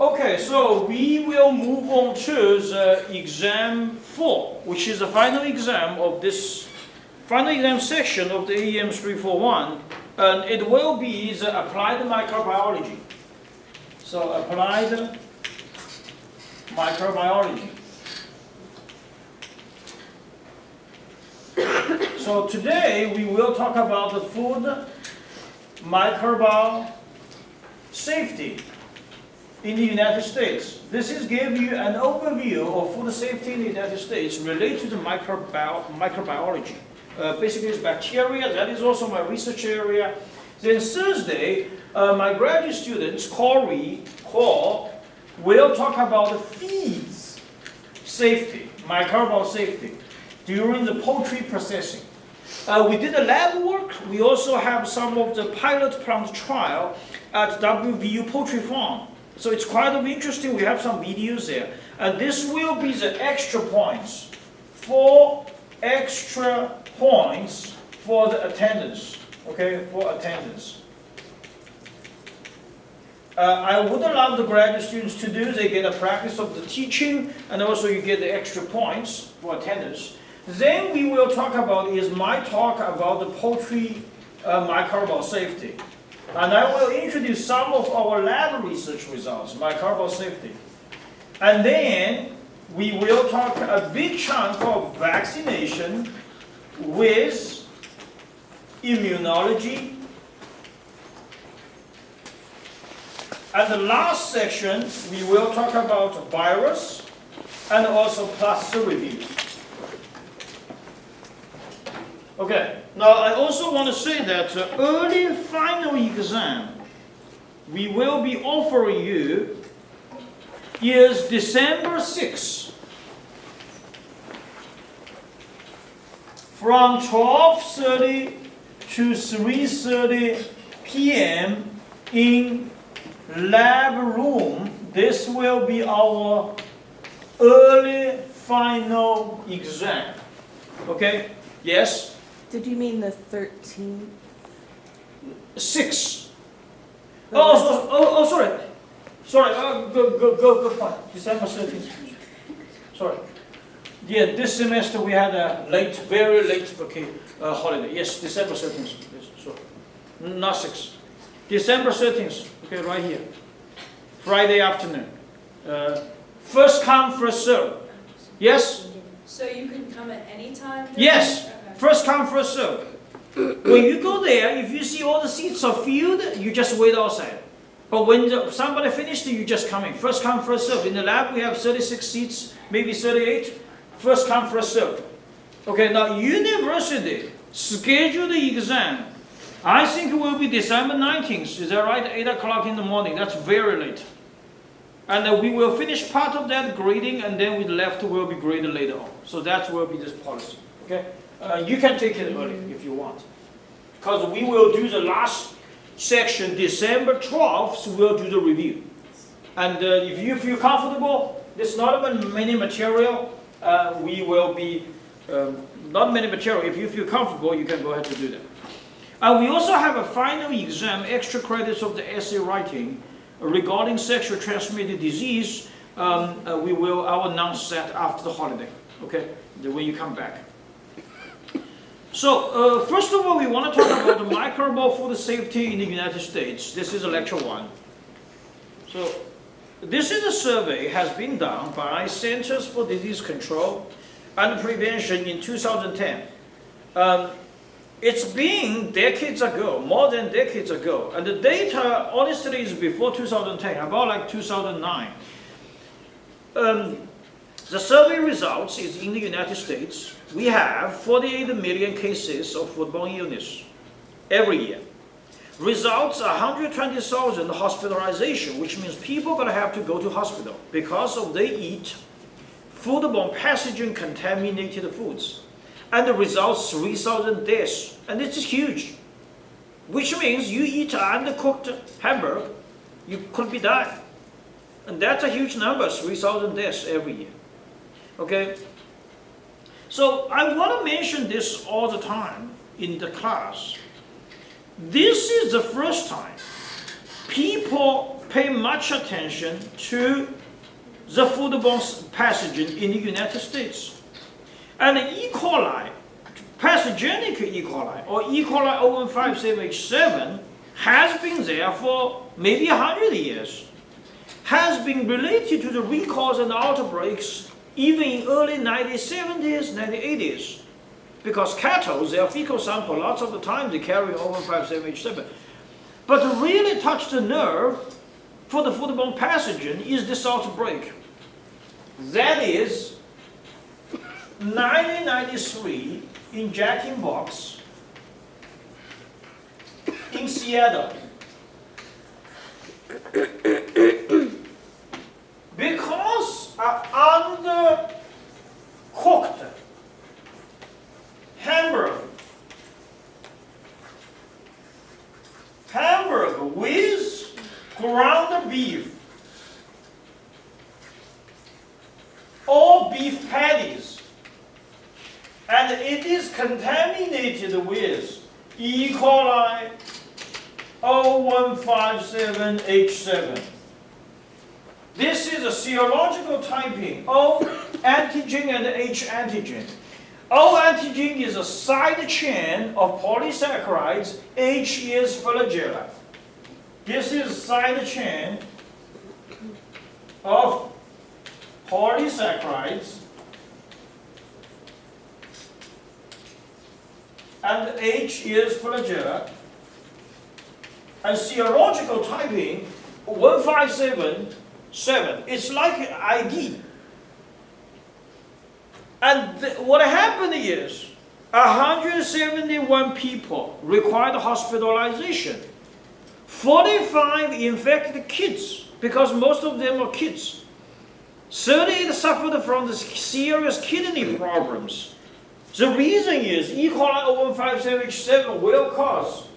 Okay, so we will move on to the exam 4, which is the final exam of this final exam section of the AEM 341, and it will be the applied microbiology. So applied microbiology. So today we will talk about the food microbial safety in the United States. This is give you an overview of food safety in the United States related to microbiology. Basically it's bacteria, that is also my research area. Then Thursday, my graduate students, Paul, will talk about the feeds safety, microbial safety, during the poultry processing. We did the lab work. We also have some of the pilot plant trial at WVU Poultry Farm. So it's quite interesting. We have some videos there. And this will be the extra points. 4 extra points for the attendance. Okay, for attendance. I would allow the graduate students to do. They get a practice of the teaching, and also you get the extra points for attendance. Then we will talk about, is my talk about the poultry microbial safety. And I will introduce some of our lab research results, microbial safety. And then we will talk a big chunk of vaccination with immunology. And the last section, we will talk about virus and also plus the review. Okay, now I also want to say that early final exam we will be offering you is December 6th from 12:30 to 3:30 p.m. in lab room. This will be our early final exam. Okay? Yes? Did you mean the 13th? 6. Oh, sorry. Sorry, good point. December 13th. Sorry. Yeah, this semester we had a very late holiday. Yes, December 13th. Yes, sorry. Not 6. December 13th. Okay, right here. Friday afternoon. First come, first serve. Yes? So you can come at any time? Yes. Okay. First come, first serve. When you go there, if you see all the seats are filled, you just wait outside. But when somebody finished, you just come in. First come, first serve. In the lab, we have 36 seats, maybe 38. First come, first serve. Okay, now university scheduled the exam. I think it will be December 19th. Is that right? 8 o'clock in the morning. That's very late. And we will finish part of that grading, and then with the left will be graded later on. So that will be this policy. Okay. You can take it early if you want. Because we will do the last section, December 12th, we'll do the review. And if you feel comfortable, there's not many material, we will be, not many material. If you feel comfortable, you can go ahead to do that. We also have a final exam, extra credits of the essay writing regarding sexually transmitted disease. I will announce that after the holiday, okay, when you come back. So, first of all, we want to talk about the microbial food safety in the United States. This is lecture 1. So, this is a survey has been done by Centers for Disease Control and Prevention in 2010. It's been decades ago, more than decades ago, and the data honestly is before 2010, about like 2009. The survey results is in the United States. We have 48 million cases of foodborne illness every year. Results 120,000 hospitalization, which means people are going to have to go to hospital because of they eat foodborne pathogen contaminated foods. And the results 3,000 deaths, and this is huge. Which means you eat undercooked hamburger, you could be dying. And that's a huge number, 3,000 deaths every year. Okay? So I want to mention this all the time in the class. This is the first time people pay much attention to the foodborne pathogen in the United States. And E. coli, pathogenic E. coli, or E. coli 0157H7, has been there for maybe 100 years, has been related to the recalls and outbreaks even in early 1970s, 1980s. Because cattle, their fecal sample, lots of the time they carry 0157H7. But to really touch the nerve for the foodborne pathogen is this outbreak. That is 1993 in Jack in Box in Seattle. Because undercooked hamburger with ground beef or beef patties, and it is contaminated with E. coli 0157H7. This is a serological typing, O antigen and H antigen. O antigen is a side chain of polysaccharides, H is flagella. This is side chain of polysaccharides, and H is flagella. And serological typing 1577, it's like ID. And what happened is 171 people required hospitalization. 45 infected kids, because most of them are kids. 38 suffered from the serious kidney problems. The reason is E. coli 0157H7 will cause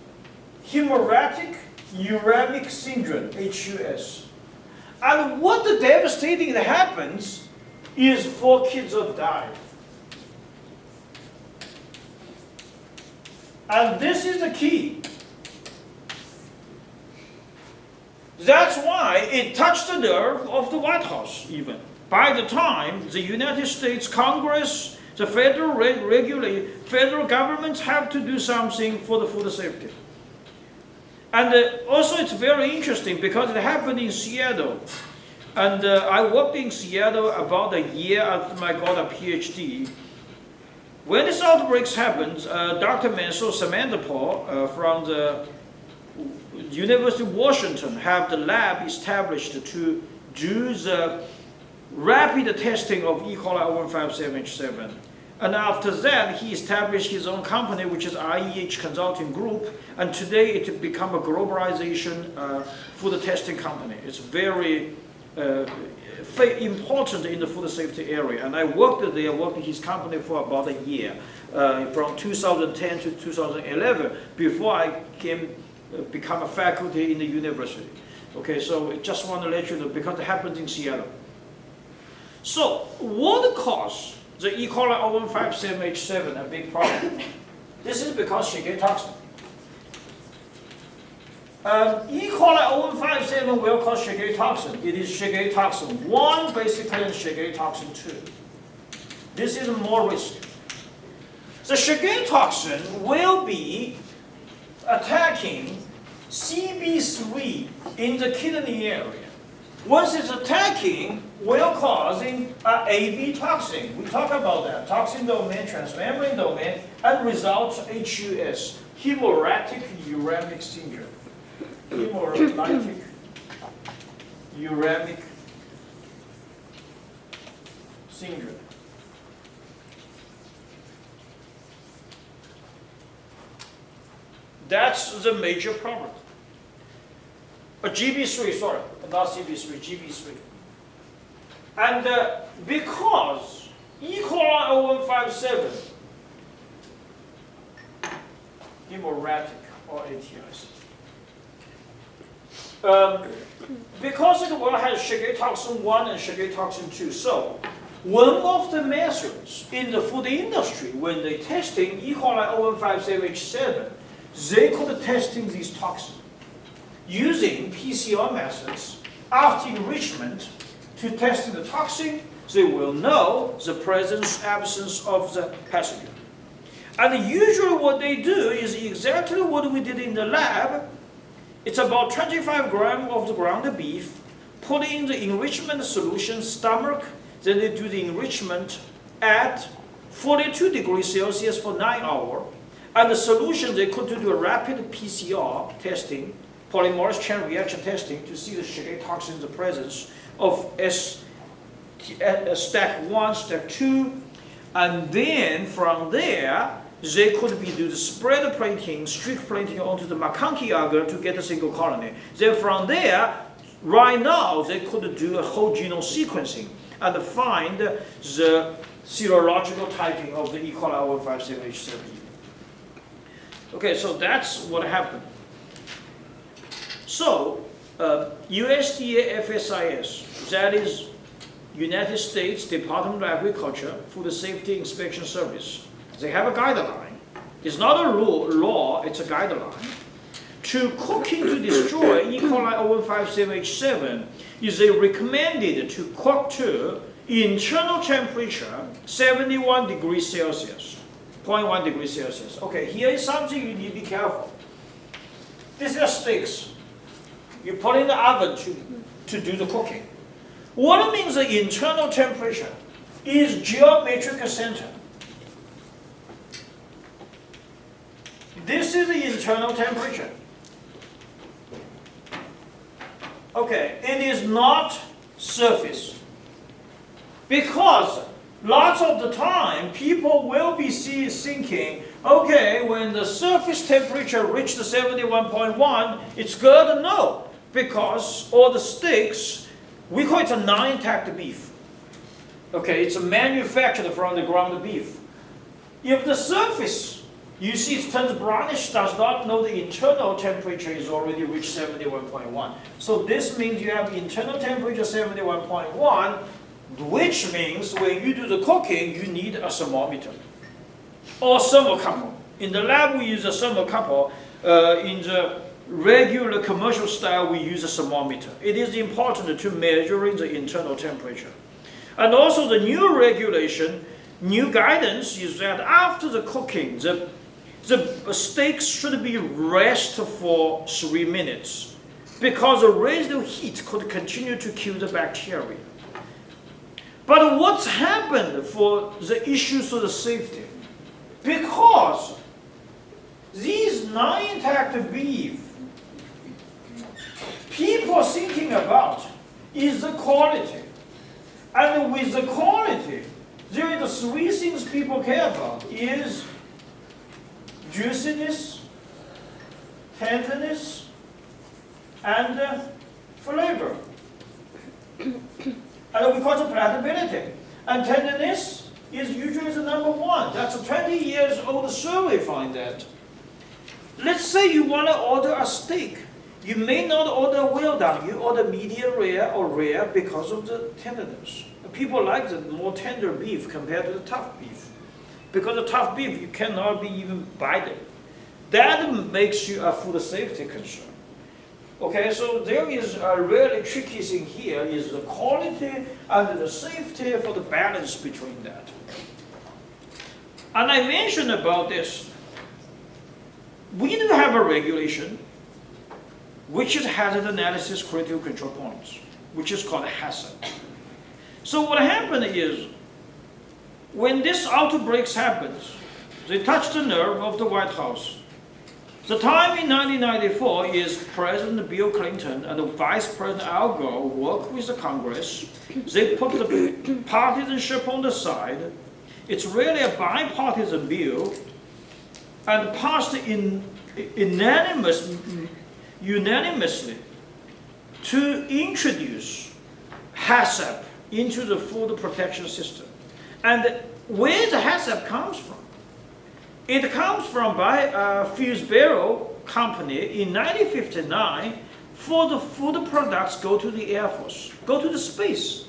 hemorrhagic uremic syndrome, HUS. And what the devastating that happens is 4 kids have died. And this is the key. That's why it touched the nerve of the White House even. By the time the United States Congress, the federal federal governments have to do something for the food safety. And also it's very interesting because it happened in Seattle. And I worked in Seattle about a year after I got a PhD. When this outbreaks happened, Dr. Mansell Samantha Paul from the University of Washington have the lab established to do the rapid testing of E. coli 0157H7. And after that, he established his own company, which is IEH Consulting Group. And today it become a globalization food testing company. It's very important in the food safety area. And I worked there, worked in his company for about a year, from 2010 to 2011, before I become a faculty in the university. Okay, so I just want to let you know, because it happened in Seattle. So, what caused the E. coli 0157H7 a big problem? This is because Shigella toxin. E. coli 0157 will cause Shigella toxin. It is Shigella toxin 1 basically and Shigella toxin 2. This is more risky. The Shigella toxin will be attacking CB3 in the kidney area. Once it's attacking, will causing AB toxin. We talk about that. Toxin domain, transmembrane domain, and results HUS, hemorrhagic uremic syndrome. Hemorrhagic uremic syndrome. That's the major problem. GB3, sorry, not CB3, GB3. And because E. coli 0157, hemorrhagic or ATIs, because it will have Shigella toxin 1 and Shigella toxin 2. So, one of the methods in the food industry when they testing E. coli 0157H7, they could testing these toxins. using PCR methods after enrichment to testing the toxin, they will know the presence, absence of the pathogen. And usually what they do is exactly what we did in the lab. It's about 25 grams of the ground beef, put in the enrichment solution stomach, then they do the enrichment at 42 degrees Celsius for 9 hours. And the solution, they could do a rapid PCR testing, polymerase chain reaction testing, to see the Shigella toxin, the presence of step 1, step 2. And then from there, they could do the spread plating, streak plating onto the McConkey agar to get a single colony. Then from there, right now, they could do a whole genome sequencing and find the serological typing of the E. coli 157H7. Okay, so that's what happened. So, USDA FSIS, that is United States Department of Agriculture Food Safety Inspection Service, they have a guideline. It's not a law, it's a guideline. To cooking to destroy E. coli 157H7 is they recommended to cook to internal temperature 71 degrees Celsius, 0.1 degrees Celsius. Okay, here is something you need to be careful. These are steaks. You put in the oven to do the cooking. What it means the internal temperature is geometric center. This is the internal temperature. Okay, it is not surface. Because lots of the time, people will be thinking, okay, when the surface temperature reaches 71.1, it's good. No, because all the steaks, we call it a non-intact beef. Okay, it's manufactured from the ground beef. If the surface, you see it turns brownish, does not know the internal temperature is already reached 71.1. So this means you have internal temperature 71.1, which means when you do the cooking, you need a thermometer or thermocouple. In the lab, we use a thermocouple. In the regular commercial style, we use a thermometer. It is important to measuring the internal temperature. And also the new regulation, new guidance is that after the cooking, the steaks should be rested for 3 minutes because the residual heat could continue to kill the bacteria. But what's happened for the issues of the safety? Because these non-intact beef, people are thinking about is the quality. And with the quality, there are the 3 things people care about is juiciness, tenderness, and flavor. And we call it palatability. And tenderness is usually the number 1. That's a 20 years old survey find that. Let's say you want to order a steak. You may not order well done. You order medium rare or rare because of the tenderness. People like the more tender beef compared to the tough beef. Because the tough beef, you cannot be even bite it. That makes you a food safety concern. Okay, so there is a really tricky thing here is the quality and the safety for the balance between that. And I mentioned about this. We do have a regulation which is hazard analysis critical control points, which is called HACCP. So what happened is, when this outbreaks happens, they touch the nerve of the White House. The time in 1994 is President Bill Clinton and Vice President Al Gore work with the Congress. They put the partisanship on the side. It's really a bipartisan bill and passed unanimously to introduce HACCP into the food protection system. And where the HACCP comes from? It comes from by Fusebero Company in 1959 for the food products go to the Air Force, go to the space.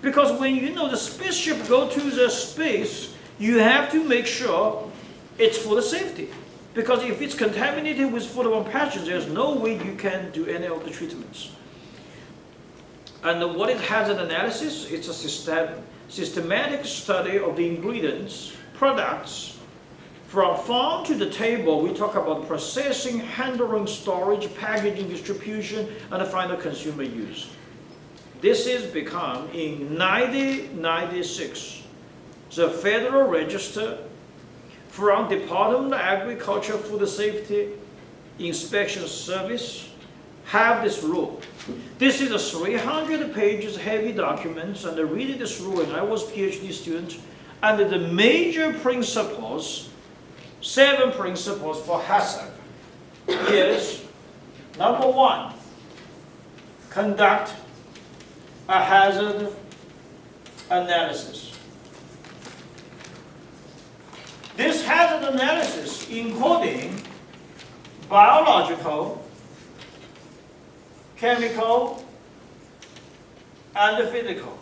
Because when you know the spaceship go to the space, you have to make sure it's for the safety. Because if it's contaminated with foodborne pathogens, there's no way you can do any of the treatments. And what is hazard analysis? It's a systematic study of the ingredients, products, from farm to the table. We talk about processing, handling, storage, packaging, distribution, and the final consumer use. This is become in 1996, the Federal Register from Department of Agriculture Food Safety Inspection Service have this rule. This is a 300 pages heavy document, and I read this rule and I was a PhD student, and the major principles, 7 principles for hazard is, number 1, conduct a hazard analysis. This hazard analysis including biological, chemical, and physical.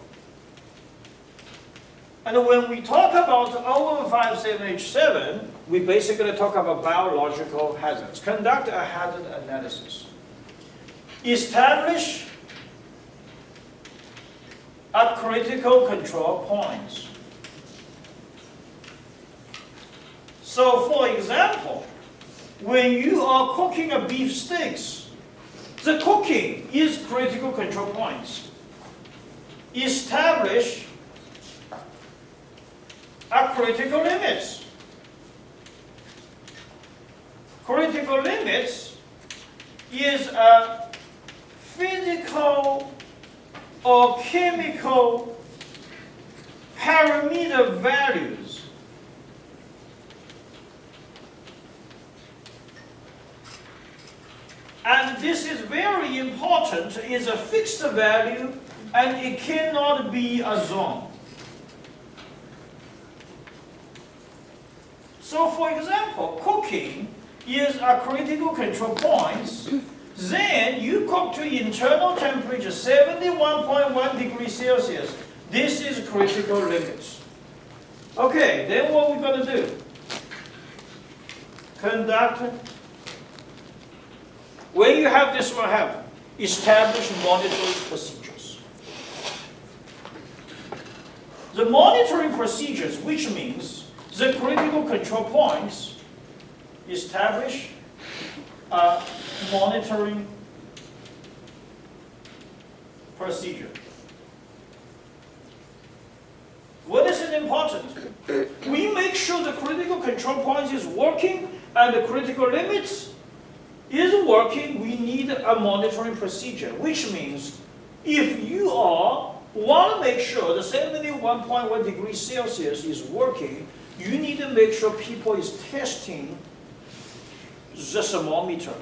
And when we talk about O157H7, we basically talk about biological hazards. Conduct a hazard analysis. Establish a critical control points. So for example, when you are cooking a beef steaks, the cooking is critical control points. Establish a critical limits. Critical limits is a physical or chemical parameter values and this is very important, is a fixed value and it cannot be a zone. So for example, cooking is a critical control points. Then you cook to internal temperature 71.1 degrees Celsius. This is critical limits. Okay, then what we're going to do? Conduct. When you have this one happen, establish monitoring procedures. The monitoring procedures, which means the critical control points, establish a monitoring procedure. What is it important? We make sure the critical control points is working and the critical limits is working. We need a monitoring procedure, which means if you want to make sure the 71.1 degrees Celsius is working, you need to make sure people is testing the thermometer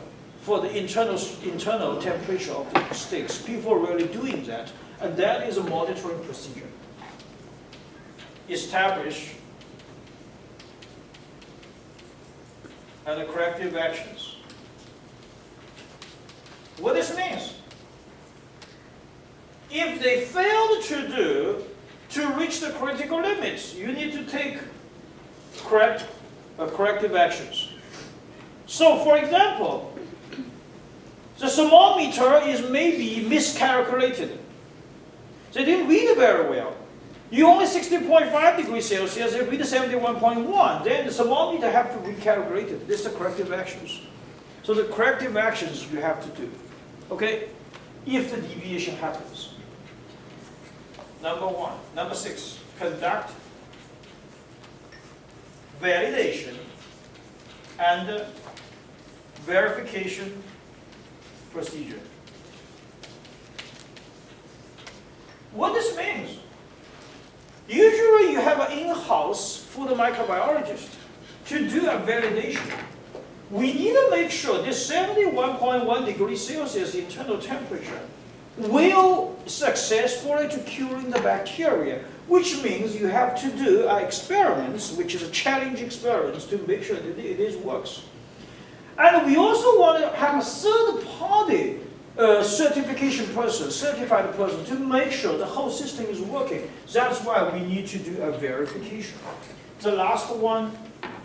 for the internal temperature of the steaks. People are really doing that, and that is a monitoring procedure. Establish and the corrective actions. What this means? If they failed to reach the critical limits, you need to take corrective actions. So, for example, the thermometer is maybe miscalculated. They didn't read it very well. You only 60.5 degrees Celsius, they read 71.1. Then the thermometer have to recalculate it. This is the corrective actions. So the corrective actions you have to do. Okay? If the deviation happens. Number 1. Number 6. Conduct validation and verification procedure. What this means? Usually you have an in-house food microbiologist to do a validation. We need to make sure this 71.1 degrees Celsius internal temperature will successfully to curing the bacteria, which means you have to do experiments, which is a challenge experiments to make sure that it works. And we also want to have a third-party certified person to make sure the whole system is working. That's why we need to do a verification. The last one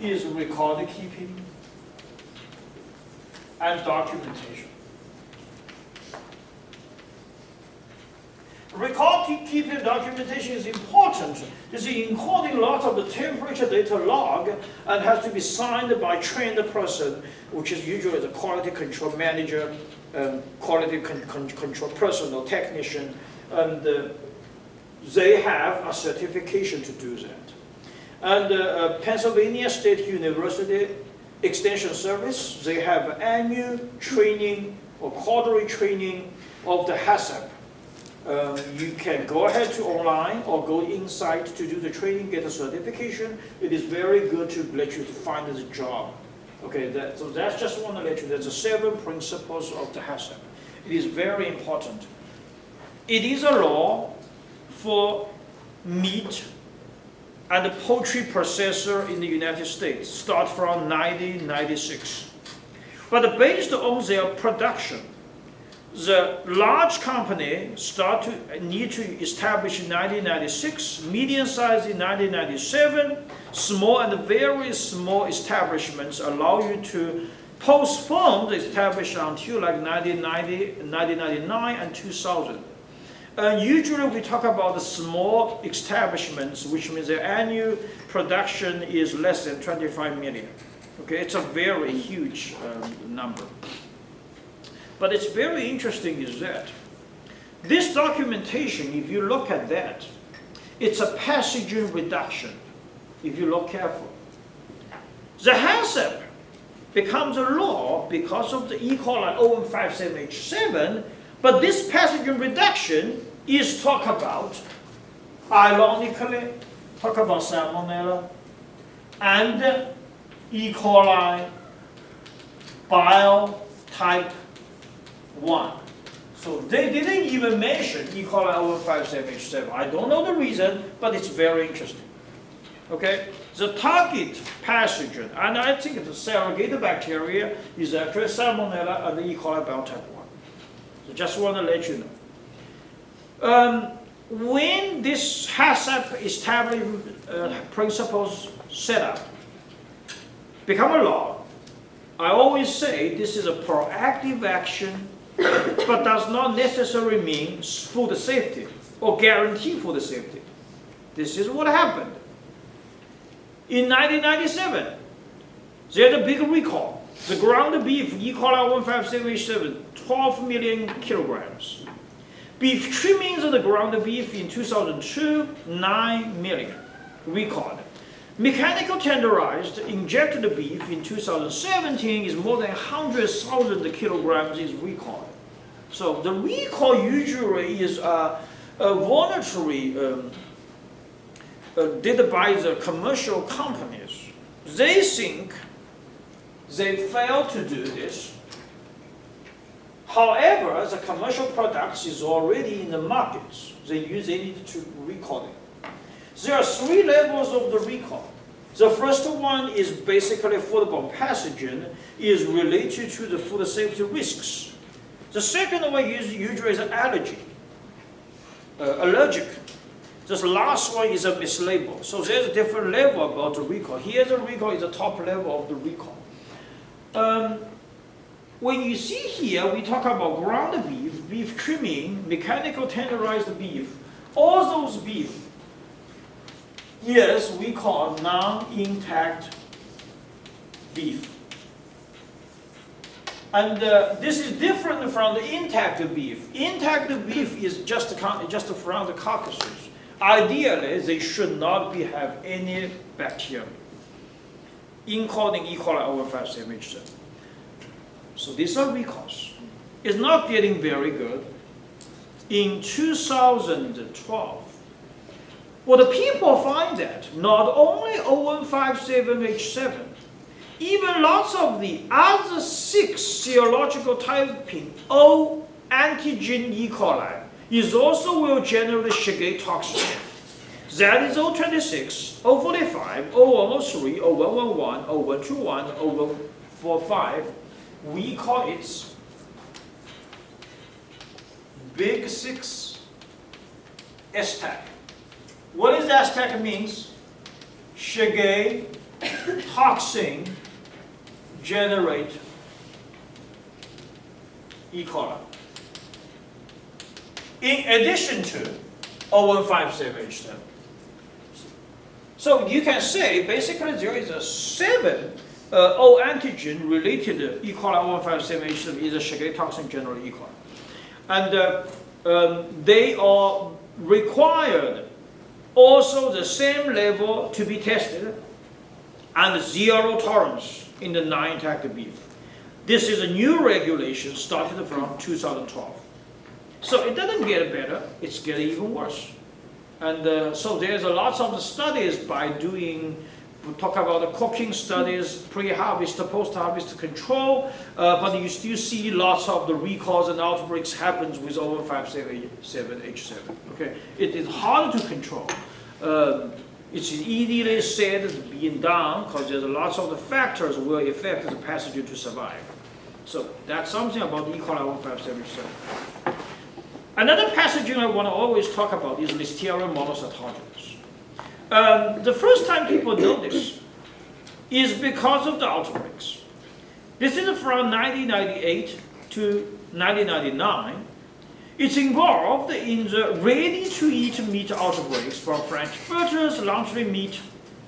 is record keeping. and documentation. Record-keeping documentation is important. This is encoding lots of the temperature data log and has to be signed by a trained person, which is usually the quality control manager, quality control person or technician, and they have a certification to do that. And Pennsylvania State University Extension Service, they have annual training or quarterly training of the HACCP. You can go ahead to online or go inside to do the training, get a certification. It is very good to let you find the job. Okay, so that's just want to let you, there's the 7 principles of the HACCP. It is very important. It is a law for meat and poultry processor in the United States, start from 1996. But based on their production, the large company need to establish in 1996, medium size in 1997, small and very small establishments allow you to postpone the establishment until like 1990, 1999 and 2000. Usually we talk about the small establishments, which means their annual production is less than 25 million. Okay, it's a very huge number. But it's very interesting is that this documentation, if you look at that, it's a pathogen reduction, if you look carefully. The HACCP becomes a law because of the E. coli 0157H7, but this pathogen reduction is talk about, ironically, talk about salmonella and E. coli bile type 1. So they didn't even mention E. coli 0157H7. I don't know the reason, but it's very interesting. Okay, the target pathogen, and I think the surrogate bacteria is actually salmonella and the E. coli bile type 1. So just want to let you know. When this HACCP established principles set up, become a law, I always say this is a proactive action, but does not necessarily mean food safety or guarantee food safety. This is what happened. In 1997, they had a big recall. The ground beef, E. coli 157H7, 12 million kilograms. Beef trimmings of the ground beef in 2002, 9 million recalled. Mechanical tenderized injected beef in 2017 is more than 100,000 kilograms is recalled. So the recall usually is a voluntary did by the commercial companies. They think they failed to do this. However, the commercial products is already in the markets. They need to recall it. There are 3 levels of the recall. The first one is basically foodborne pathogen is related to the food safety risks. The second one is usually is allergy, allergic. This last one is a mislabel. So there's a different level about the recall. Here the recall is the top level of the recall. When you see here, we talk about ground beef, beef trimming, mechanical tenderized beef, all those beef, yes, we call non-intact beef. And this is different from the intact beef. Intact beef is just from the carcasses. Ideally, they should not have any bacteria, including E. coli 0157H7. So these are recalls. It's not getting very good. In 2012, well, the people find that not only 0157H7, even lots of the other 6 serological typing O antigen E. coli is also will generate Shigella toxin. That is 026, 045, 0103, 0111, 0121, 0145. We call it Big 6 STAC. What is STAC means? Shigella toxin generate E. coli. In addition to O157H7. So you can say basically there is a 7 O antigen related E. coli O157H7 is a Shigella toxin general E. coli. And they are required also the same level to be tested and 0 tolerance in the non-intact beef. This is a new regulation started from 2012. So it doesn't get better, it's getting even worse. And so there's a lots of studies by doing, we talk about the cooking studies, pre-harvest, post-harvest control, but you still see lots of the recalls and outbreaks happens with O157H7. Okay, it is hard to control. It's easily said as being done because there's lots of the factors will affect the pathogen to survive. So that's something about E. coli O157H7. Another pathogen I want to always talk about is Listeria monocytogenes. The first time people know this is because of the outbreaks. This is from 1998 to 1999. It's involved in the ready-to-eat meat outbreaks from frankfurters, luxury meat.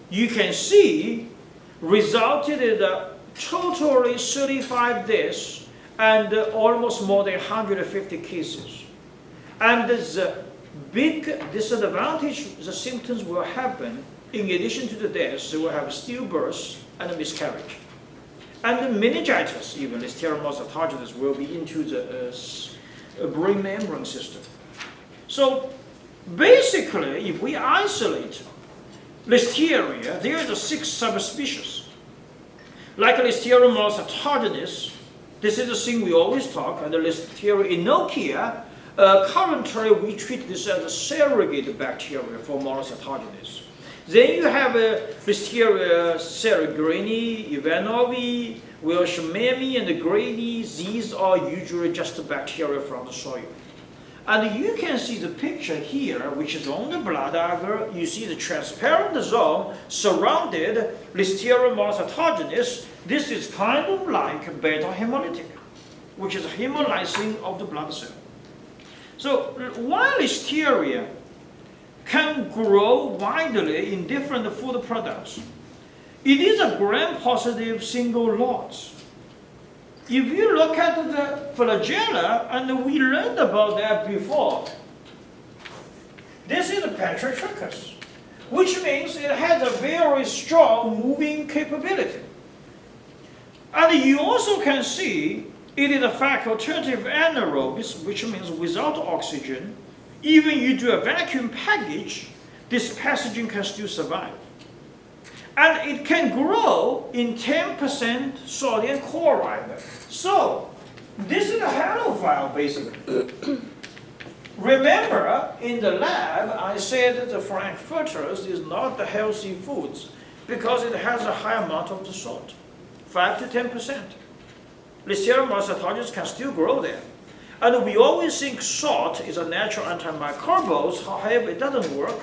You can see resulted in a totally 35 deaths and almost more than 150 cases. And the big disadvantage, the symptoms will happen, in addition to the deaths, they will have stillbirths and miscarriage. And the meningitis, even Listeria monocytogenes, will be into the brain membrane system. So basically, if we isolate Listeria, there are 6 subspecies. Like Listeria monocytogenes, this is the thing we always talk, and the Listeria inocia, currently we treat this as a surrogate bacteria for monocytogenes. Then you have Listeria ceregreni, Ivanovi, Wilshmemi, and Grady. These are usually just bacteria from the soil. And you can see the picture here, which is on the blood agar. You see the transparent zone surrounded Listeria monocytogenes. This is kind of like beta hemolytic, which is hemolyzing of the blood cell. So while Listeria can grow widely in different food products, it is a gram-positive single lots. If you look at the flagella, and we learned about that before, this is a petritrichus, which means it has a very strong moving capability. And you also can see it is a facultative anaerobes, which means without oxygen, even you do a vacuum package, this pathogen can still survive. And it can grow in 10% sodium chloride. So this is a halophile basically. Remember, in the lab, I said that the frankfurters is not the healthy foods because it has a high amount of the salt, 5 to 10%. Listeria monocytogenes can still grow there. And we always think salt is a natural antimicrobial, however, it doesn't work.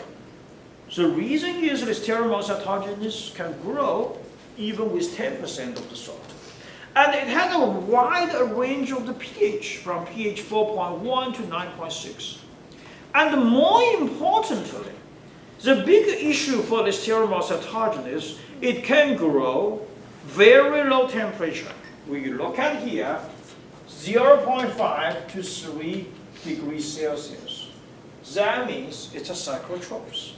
The reason is Listeria monocytogenes can grow even with 10% of the salt. And it has a wide range of the pH, from pH 4.1 to 9.6. And more importantly, the big issue for Listeria monocytogenes, it can grow very low temperature. We look at here, 0.5 to 3 degrees Celsius. That means it's a cyclotrophs.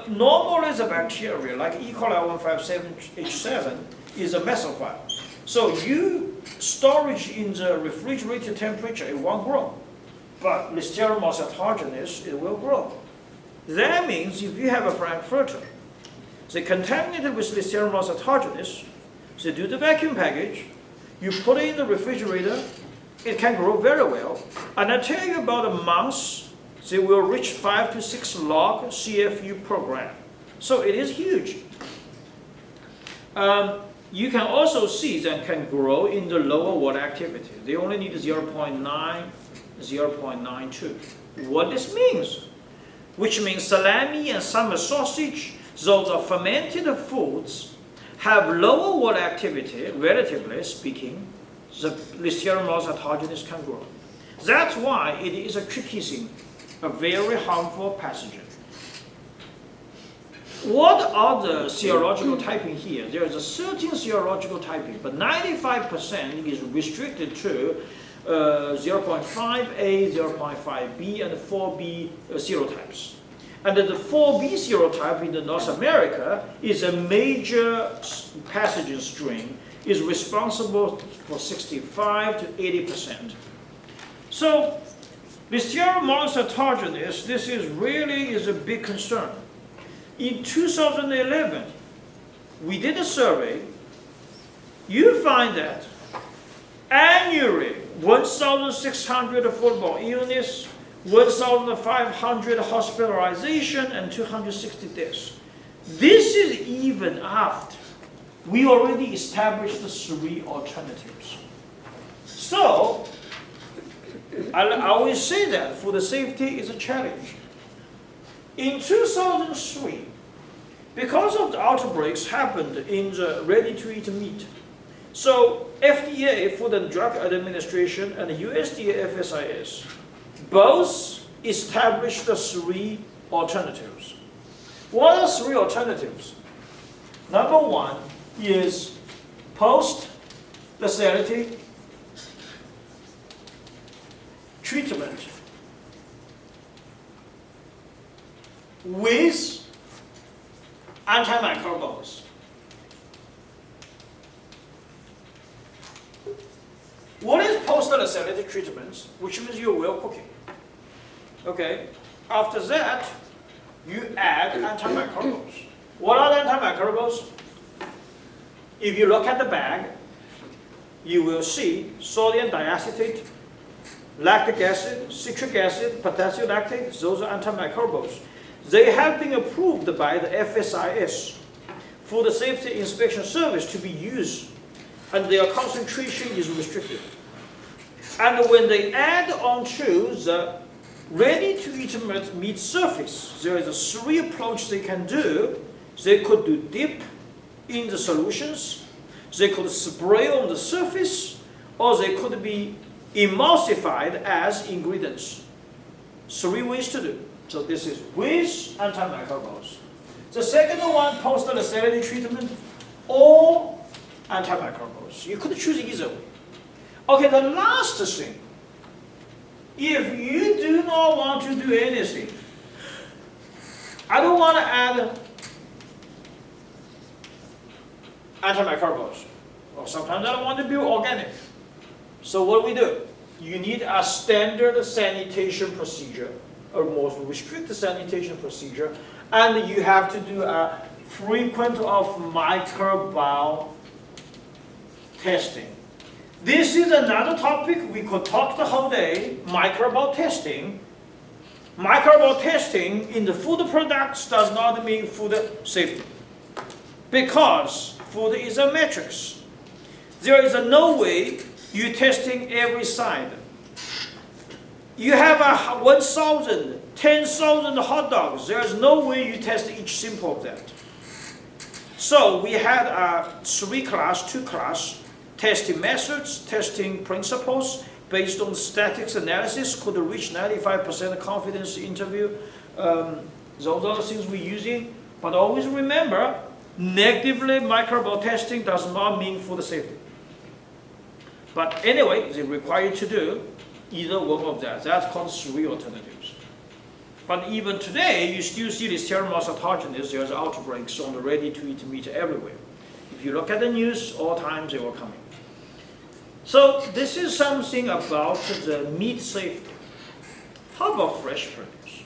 Normally the bacteria, like E. coli 157H7, is a mesophile. So you storage in the refrigerated temperature, it won't grow. But Listeria monocytogenes, it will grow. That means if you have a frankfurter, they contaminated with Listeria monocytogenes, they do the vacuum package, you put it in the refrigerator, it can grow very well. And I tell you about a month, they will reach 5 to 6 log CFU per gram. So it is huge. You can also see that can grow in the lower water activity. They only need 0.9, 0.92. What this means? Which means salami and summer sausage, those are fermented foods, have lower water activity, relatively speaking, the Listeria monocytogenes can grow. That's why it is a tricky thing, a very harmful pathogen. What are the serological typing here? There is a certain serological typing, but 95% is restricted to 0.5A, 0.5B, and 4B serotypes. And the 4B serotype in North America is a major pathogen strain, is responsible for 65 to 80%. So, Listeria monocytogenes, this is really a big concern. In 2011, we did a survey. You find that annually, 1,600 foodborne illness, 1,500 hospitalization, and 260 deaths. This is even after we already established the 3 alternatives. So, I always say that food safety is a challenge. In 2003, because of the outbreaks happened in the ready-to-eat meat, so FDA, Food and Drug Administration, and USDA FSIS both established the 3 alternatives. What are 3 alternatives? Number 1 is post-lacerative treatment with antimicrobials. What is post-lacerative treatment? Which means you're well cooking. Okay. After that, you add antimicrobials. What are the antimicrobials? If you look at the bag, you will see sodium diacetate, lactic acid, citric acid, potassium lactate. Those are antimicrobials. They have been approved by the FSIS, Food Safety Inspection Service, to be used, and their concentration is restricted. And when they add on to the ready-to-eat meat surface, there is a 3 approaches they can do. They could do dip in the solutions, they could spray on the surface, or they could be emulsified as ingredients. 3 ways to do. So this is with antimicrobials. The second one, post-lacerative treatment, or antimicrobials. You could choose either way. Okay, the last thing, if you do not want to do anything, I don't want to add antimicrobials, or sometimes I don't want to be organic. So what do we do? You need a standard sanitation procedure, a more restricted sanitation procedure, and you have to do a frequent of microbial testing. This is another topic we could talk the whole day, microbial testing. Microbial testing in the food products does not mean food safety, because food is a matrix. There is no way you're testing every side. You have 1,000, 10,000 hot dogs. There is no way you test each sample of that. So we had a 2-class testing methods, testing principles based on statistics analysis, could reach 95% confidence interview. Those are the things we're using. But always remember, negatively microbial testing does not mean food safety. But anyway, they require you to do either one of that. That's called 3 alternatives. But even today, you still see Listeria monocytogenes. There's outbreaks on the ready-to-eat meat everywhere. If you look at the news, all times they were coming. So this is something about the meat safety. How about fresh produce?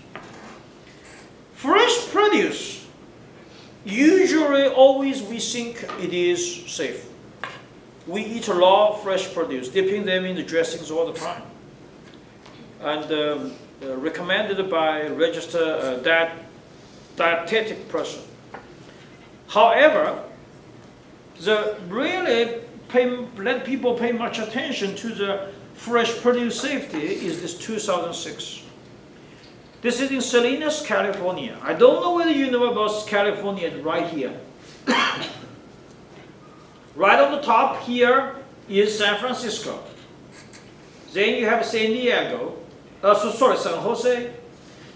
Fresh produce, usually always we think it is safe. We eat raw fresh produce, dipping them in the dressings all the time. And recommended by registered dietetic person. However, the really let people pay much attention to the fresh produce safety is this 2006. This is in Salinas, California. I don't know whether you know about California right here. Right on the top here is San Francisco. Then you have San Diego, San Jose.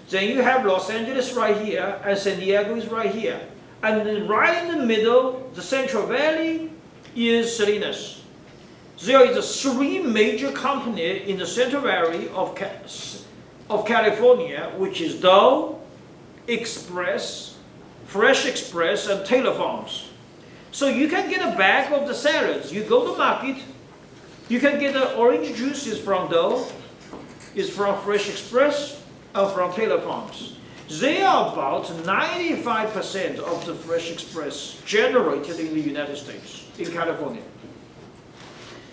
Then you have Los Angeles right here, and San Diego is right here. And then right in the middle, the Central Valley, is Salinas. There is 3 major companies in the Central Valley of California, which is Dow, Express, Fresh Express, and Taylor Farms. So you can get a bag of the salads. You go to market, you can get the orange juices from Dow, it's from Fresh Express, and from Taylor Farms. They are about 95% of the Fresh Express generated in the United States, in California.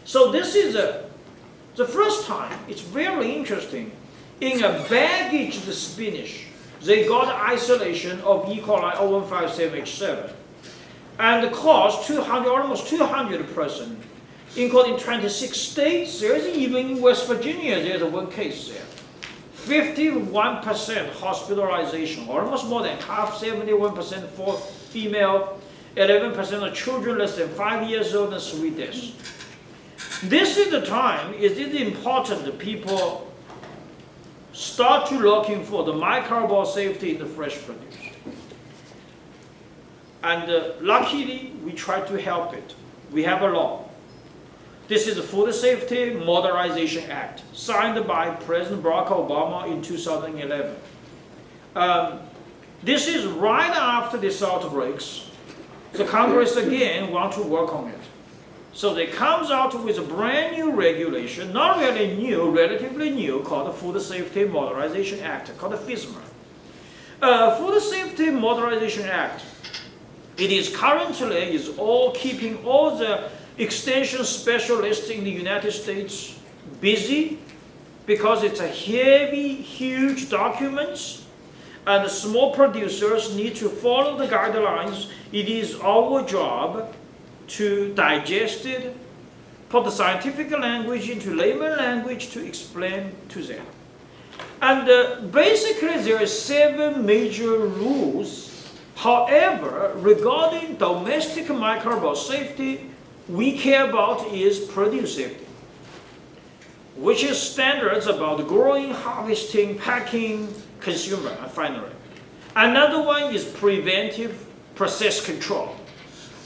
So this is the first time, it's very interesting, in a baggaged spinach, they got isolation of E. coli 0157H7. And the cost, almost 200%, including 26 states. There's even in West Virginia, there's one case there. 51% hospitalization, almost more than half, 71% for female, 11% of children less than 5 years old, and 3 deaths. This is the time, it is important that people start to looking for the microbial safety in the fresh produce. And luckily, we try to help it. We have a law. This is the Food Safety Modernization Act, signed by President Barack Obama in 2011. This is right after these outbreaks. The Congress again want to work on it. So they comes out with a brand new regulation, not really new, relatively new, called the Food Safety Modernization Act, called the FSMA. Food Safety Modernization Act, it is currently all keeping all the extension specialists in the United States busy because it's a heavy, huge documents, and the small producers need to follow the guidelines. It is our job to digest it, put the scientific language into layman language to explain to them. And basically there are 7 major rules. However, regarding domestic microbial safety, we care about is produce safety, which is standards about growing, harvesting, packing, consumer, and finally. Another one is preventive process control.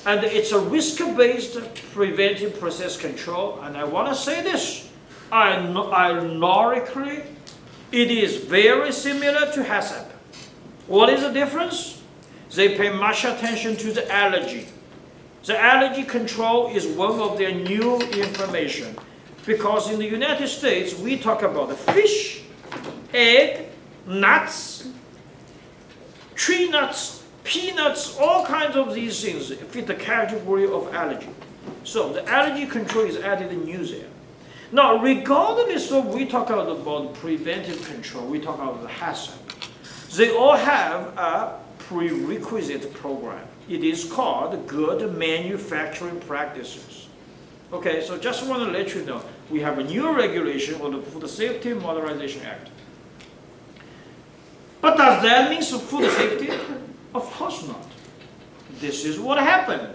And it's a risk-based preventive process control. And I want to say this, ironically, it is very similar to HACCP. What is the difference? They pay much attention to the allergy. The allergy control is one of their new information. Because in the United States, we talk about the fish, egg, nuts, tree nuts, peanuts, all kinds of these things fit the category of allergy. So the allergy control is added in new there. Now, regardless of we talk about preventive control, we talk about the HACCP, they all have a prerequisite program. It is called Good Manufacturing Practices. Okay, so just want to let you know, we have a new regulation for the Food Safety Modernization Act. But does that mean food safety? Of course not. This is what happened.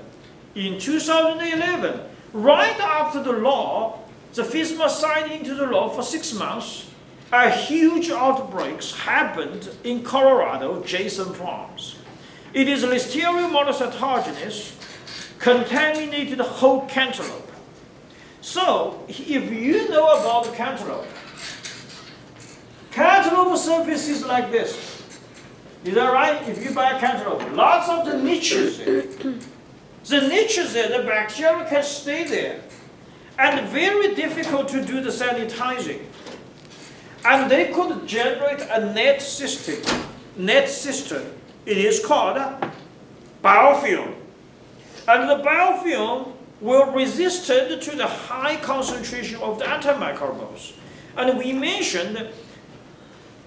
In 2011, right after the law, the FSMA signed into the law for 6 months, a huge outbreaks happened in Colorado, Jason Farms. It is Listeria monocytogenes contaminated whole cantaloupe. So, if you know about the cantaloupe surface is like this. Is that right? If you buy a cantaloupe, lots of the niches there. The niches there, the bacteria can stay there. And very difficult to do the sanitizing. And they could generate a net system. It is called biofilm. And the biofilm will resist to the high concentration of the antimicrobials. And we mentioned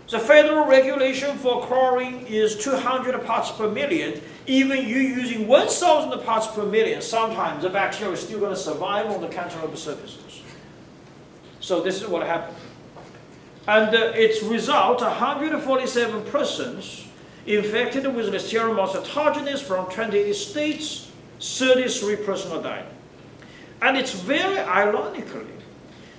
the federal regulation for chlorine is 200 parts per million. Even you using 1,000 parts per million, sometimes the bacteria is still going to survive on the cantaloupe surfaces. So this is what happened. And its result, 147 persons infected with Listeria monocytogenes from 28 states, 33 persons died. And it's very ironically,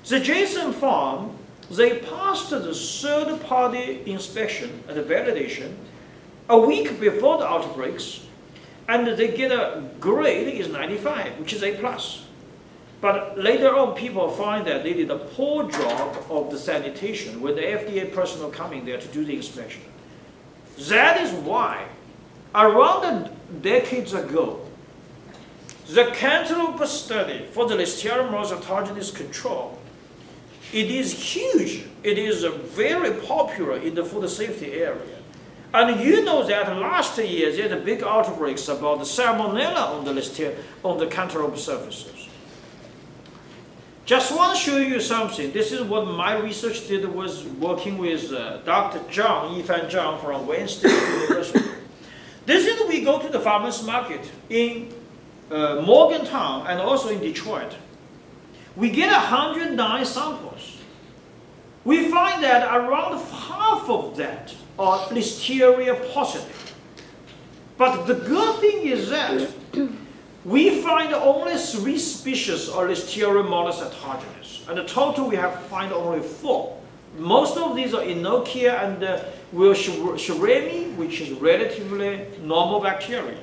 the Jason Farm, they passed the third-party inspection and validation a week before the outbreaks, and they get a grade is 95, which is A+. But later on, people find that they did a poor job of the sanitation when the FDA personnel coming there to do the inspection. That is why, around decades ago, the cantaloupe study for the Listeria monocytogenes control, it is huge. It is very popular in the food safety area. And you know that last year there had big outbreaks about the salmonella on the Listeria, on the cantaloupe surfaces. Just want to show you something. This is what my research did, was working with Dr. Yifan Zhang from Wayne State University. This is we go to the farmers market in Morgantown and also in Detroit. We get 109 samples. We find that around half of that are Listeria positive. But the good thing is that we find only 3 species of Listeria monocytogenes, and the total we have find only 4. Most of these are Enochia and Shiremi, which is relatively normal bacteria.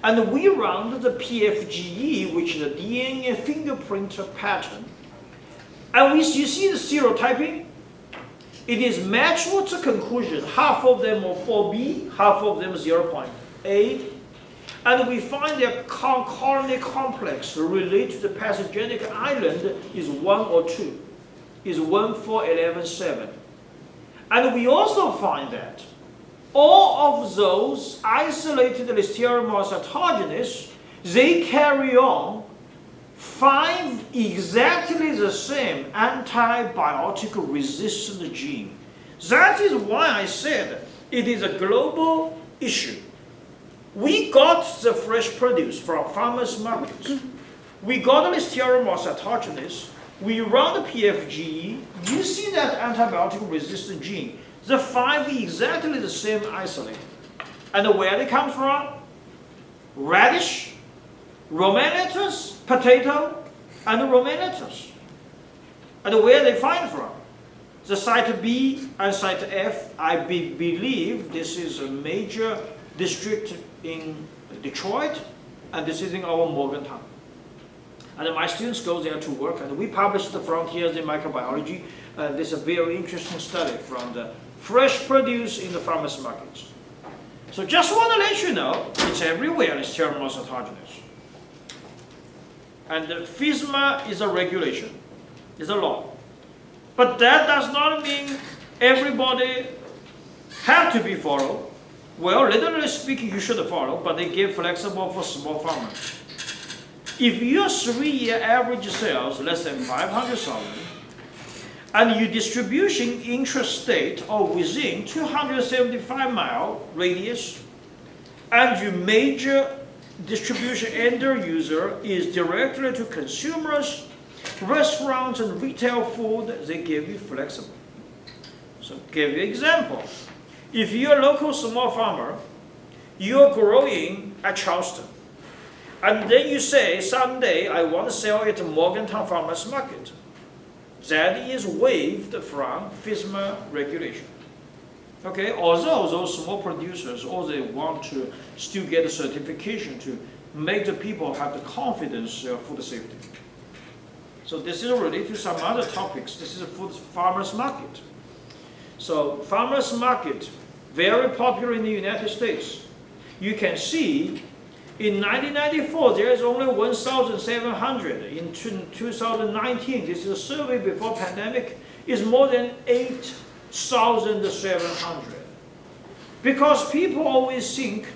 And we run the PFGE, which is a DNA fingerprint pattern. And you see the serotyping, it is matched with the conclusion. Half of them are 4B, half of them 0.8. And we find that colony complex related to the pathogenic island is 1 or 2, is 1, 4, 11, 7. And we also find that all of those isolated Listeria monocytogenes, they carry on 5 exactly the same antibiotic resistant gene. That is why I said it is a global issue. We got the fresh produce from farmers markets. We got the Listeria monocytogenes. We run the PFGE. You see that antibiotic resistant gene. The 5 exactly the same isolated. And where they come from? Radish, romaine lettuce, potato, and romaine lettuce. And where they find from? The site B and site F, I believe this is a major district in Detroit, and this is in our Morgantown. And my students go there to work, and we publish the Frontiers in Microbiology. This is a very interesting study from the fresh produce in the farmers markets. So just want to let you know, it's everywhere, Listeria monocytogenes. And the FSMA is a regulation, is a law. But that does not mean everybody have to be followed. Well, literally speaking, you should follow, but they give flexible for small farmers. If your 3-year average sales less than 500,000, and your distribution intrastate or within 275-mile radius, and your major distribution end user is directly to consumers, restaurants and retail food, they give you flexible. So give you an example. If you're a local small farmer, you're growing at Charleston, and then you say, someday I want to sell it to Morgantown Farmers Market. That is waived from FSMA regulation. Okay, although those small producers, all they want to still get a certification to make the people have the confidence of food safety. So this is related to some other topics. This is a food farmers market. So farmers market, very popular in the United States. You can see in 1994, there is only 1,700. In 2019, this is a survey before pandemic, is more than 8,700. Because people always think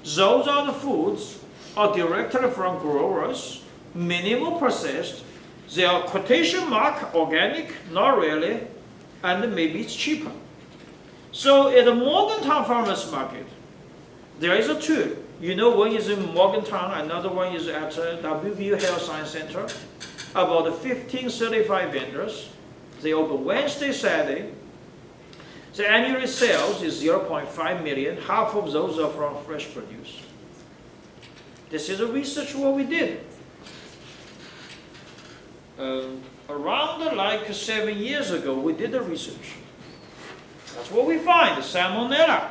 those are the foods are directly from growers, minimal processed, they are quotation mark organic, not really, and maybe it's cheaper. So at the Morgantown Farmers Market, there is a 2. You know, one is in Morgantown, another one is at WVU Health Science Center. About 15 certified vendors. They open Wednesday, Saturday. The annual sales is 0.5 million. Half of those are from fresh produce. This is a research what we did. around like 7 years ago, we did the research. That's what we find, salmonella.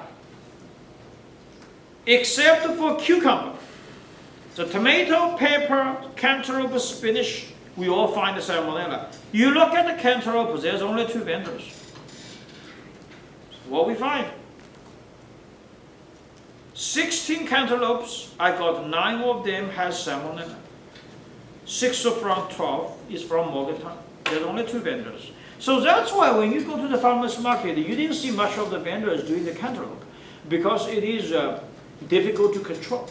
Except for cucumber, the tomato, pepper, cantaloupe, spinach, we all find the salmonella. You look at the cantaloupe, there's only 2 vendors. What we find? 16 cantaloupes, I got 9 of them has salmonella. 6 from 12 is from Morgantown. There's only 2 vendors. So that's why when you go to the farmer's market, you didn't see much of the vendors doing the cantaloupe, because it is difficult to control.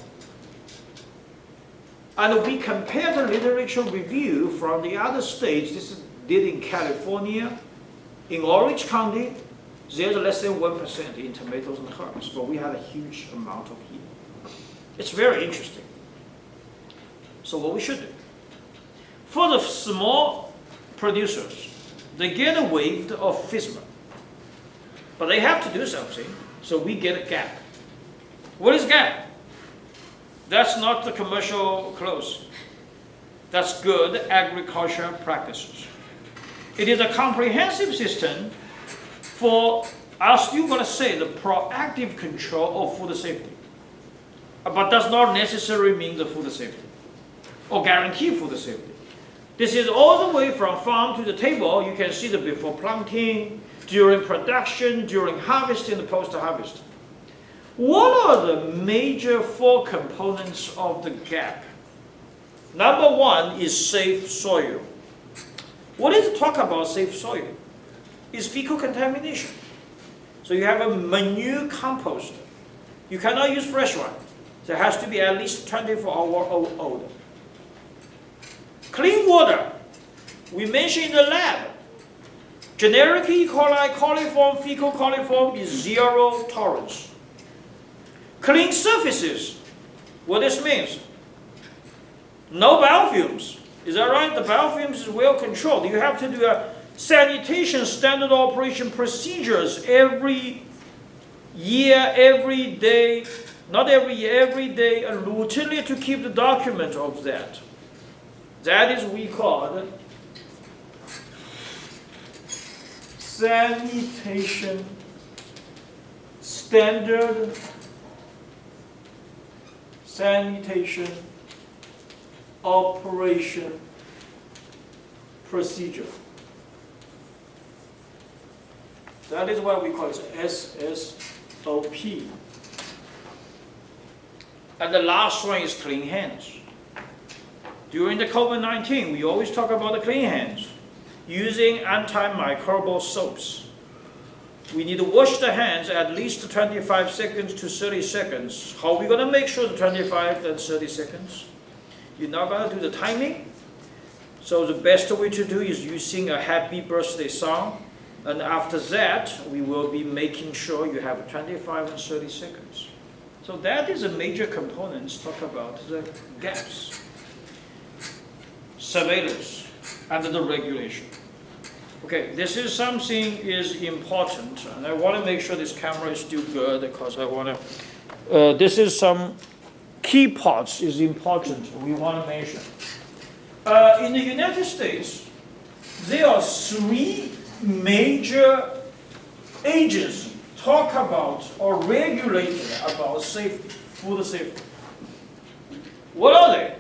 And we compare the literature review from the other states. This is did in California, in Orange County, there's less than 1% in tomatoes and herbs, but we had a huge amount of here. It's very interesting. So what we should do? For the small producers, they get a wave of FSMA, but they have to do something, so we get a gap. What is gap? That's not the commercial close. That's good agriculture practices. It is a comprehensive system for, I'm still going to say, the proactive control of food safety. But does not necessarily mean the food safety or guarantee food safety. This is all the way from farm to the table. You can see the before planting, during production, during harvesting, and post-harvest. What are the major 4 components of the gap? Number 1 is safe soil. What is talk about safe soil? Is fecal contamination. So you have a manure compost. You cannot use fresh one. So it has to be at least 24-hour old. Clean water. We mentioned in the lab. Generic E. coli, coliform, fecal coliform is 0 tolerance. Clean surfaces. What this means? No biofilms. Is that right? The biofilms is well controlled. You have to do a sanitation standard operation procedures every year, every day, not every year, every day, and routinely to keep the document of that. That is we call sanitation standard sanitation operation procedure. That is why we call it SSOP. And the last one is clean hands. During the COVID-19, we always talk about the clean hands, using antimicrobial soaps. We need to wash the hands at least 25 seconds to 30 seconds. How are we going to make sure the 25 and 30 seconds? You're not going to do the timing. So the best way to do is using a happy birthday song. And after that, we will be making sure you have 25 and 30 seconds. So that is a major component. Talk about the gaps. Surveillance and the regulation. Okay, this is something is important, and I want to make sure this camera is still good because I want to. This is some key parts is important. We want to mention. In the United States, there are 3 major agencies talk about or regulate about safety, food safety. What are they?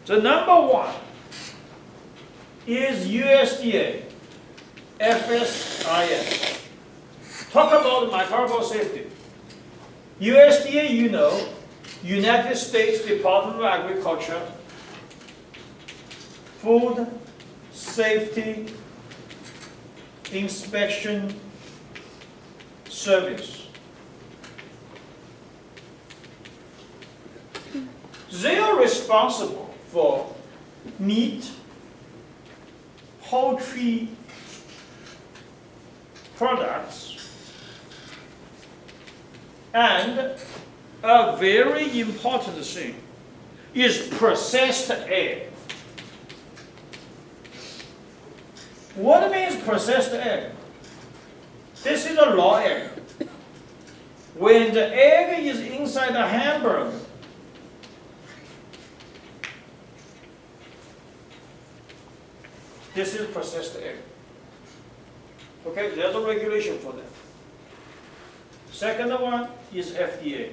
The number 1 is USDA, FSIS. Talk about microbial safety. USDA, you know, United States Department of Agriculture, Food Safety Inspection Service. They are responsible for meat, poultry products, and a very important thing is processed egg. What means processed egg? This is a raw egg. When the egg is inside the hamburger, This is processed egg. Okay, there's a regulation for that. Second one is FDA.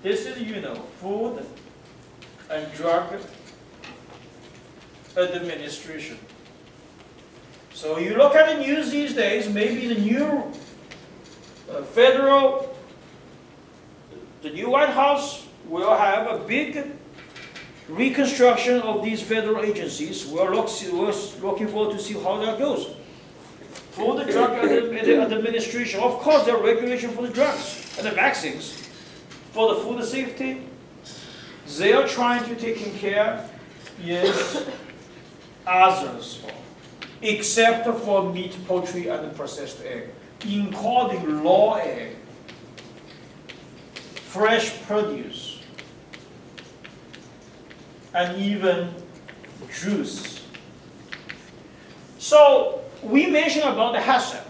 This is, Food and Drug Administration. So you look at the news these days, maybe the new the new White House will have a big reconstruction of these federal agencies. We're looking forward to see how that goes. For the Drug Administration, of course, there are regulations for the drugs and the vaccines. For the food safety, they are trying to take care of others, except for meat, poultry, and processed egg, including raw egg, fresh produce, and even juice. So we mentioned about the HACCP.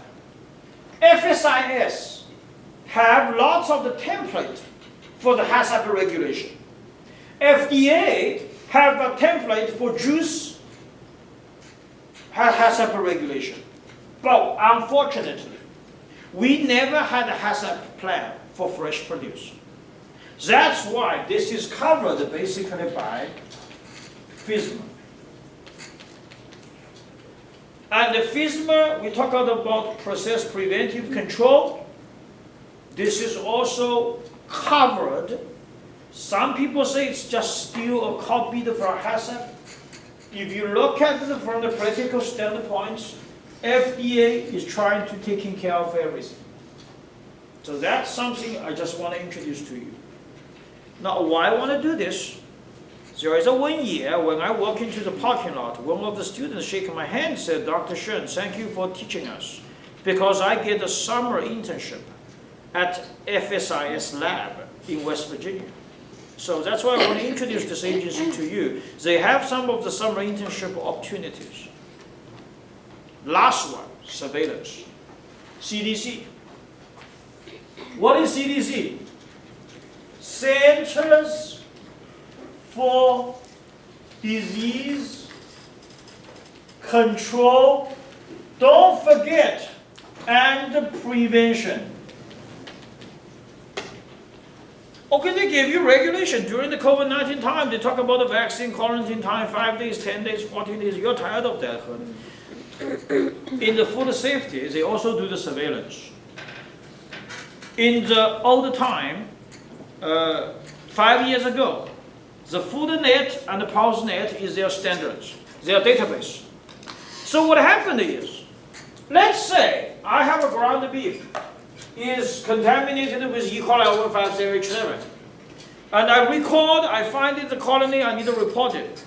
FSIS have lots of the template for the HACCP regulation. FDA have a template for juice HACCP regulation. But unfortunately, we never had a HACCP plan for fresh produce. That's why this is covered basically by FSMA. And the FSMA, we talk about process preventive control. This is also covered. Some people say it's just still a copy from HACCP. If you look at it from the practical standpoint, FDA is trying to take care of everything. So that's something I just want to introduce to you. Now, why I want to do this? There is a 1 year when I walk into the parking lot, one of the students shaking my hand said, Dr. Shen, thank you for teaching us, because I get a summer internship at FSIS lab in West Virginia. So that's why I want to introduce this agency to you. They have some of the summer internship opportunities. Last one, surveillance. CDC. What is CDC? Centers for Disease Control, don't forget, and prevention. Okay, they gave you regulation during the COVID-19 time. They talk about the vaccine, quarantine time, 5 days, 10 days, 14 days. You're tired of that. In the food safety, they also do the surveillance. In the old time, 5 years ago, the FoodNet and the PulseNet is their standards, their database. So what happened is, let's say I have a ground beef is contaminated with E. coli 150H7. And I record, I find it the colony, I need to report it.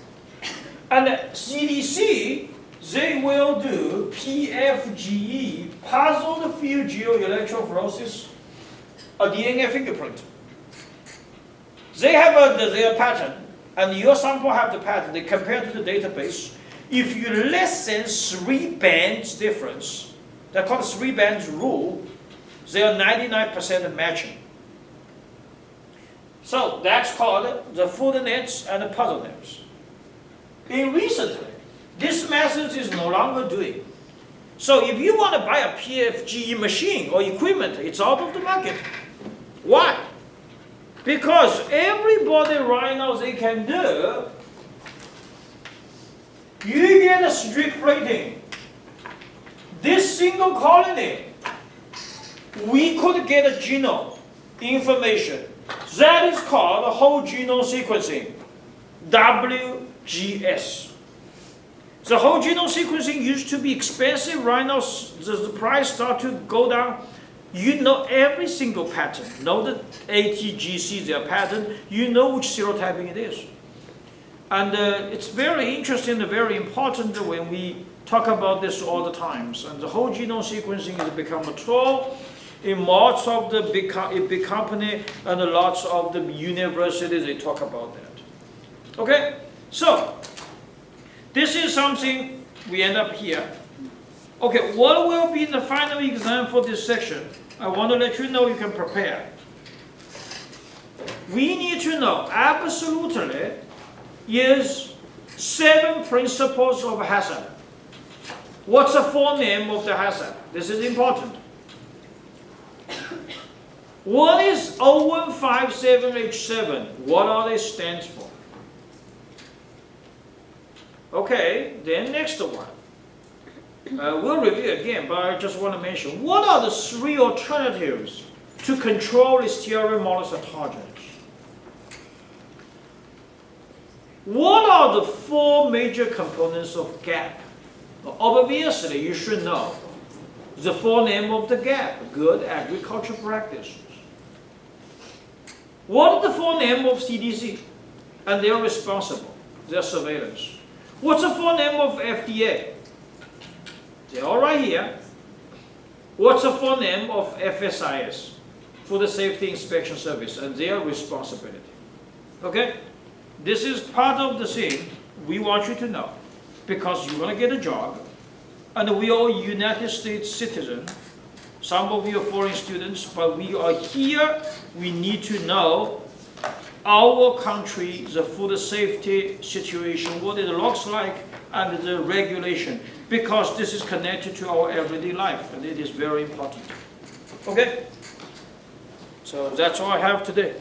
And CDC, they will do PFGE, puzzled field geoelectrophoresis, a DNA fingerprint. They have their pattern, and your sample have the pattern. They compare to the database. If you less than 3 bands difference, they're called 3 bands rule, they are 99% matching. So that's called the FoodNets and the PuzzleNets. In recently, this method is no longer doing. So if you want to buy a PFGE machine or equipment, it's out of the market. Why? Because everybody right now they can do, you get a strict rating. This single colony, we could get a genome information. That is called whole genome sequencing, WGS. The whole genome sequencing used to be expensive. Right now, the price start to go down. You know every single pattern. Know the ATGC, their pattern. You know which serotyping it is. And it's very interesting and very important when we talk about this all the times. And the whole genome sequencing has become a tool in lots of the big company and lots of the universities. They talk about that. Okay, so this is something we end up here. Okay, what will be the final exam for this section? I want to let you know you can prepare. We need to know absolutely is 7 principles of hazard. What's the full name of the hazard? This is important. What is 0157H7? What are they stands for? Okay, then next one. We'll review again, but I just want to mention, what are the 3 alternatives to control Listeria moles pathogens? What are the 4 major components of GAP? Obviously, you should know the full name of the GAP, Good Agriculture Practices. What is the full name of CDC? And they are responsible, their surveillance. What's the full name of FDA? They're all right here. What's the full name of FSIS? Food Safety Inspection Service, and their responsibility. Okay? This is part of the thing we want you to know, because you're going to get a job, and we are United States citizens. Some of you are foreign students, but we are here. We need to know our country, the food safety situation, what it looks like, and the regulation, because this is connected to our everyday life, and it is very important. Okay? So that's all I have today.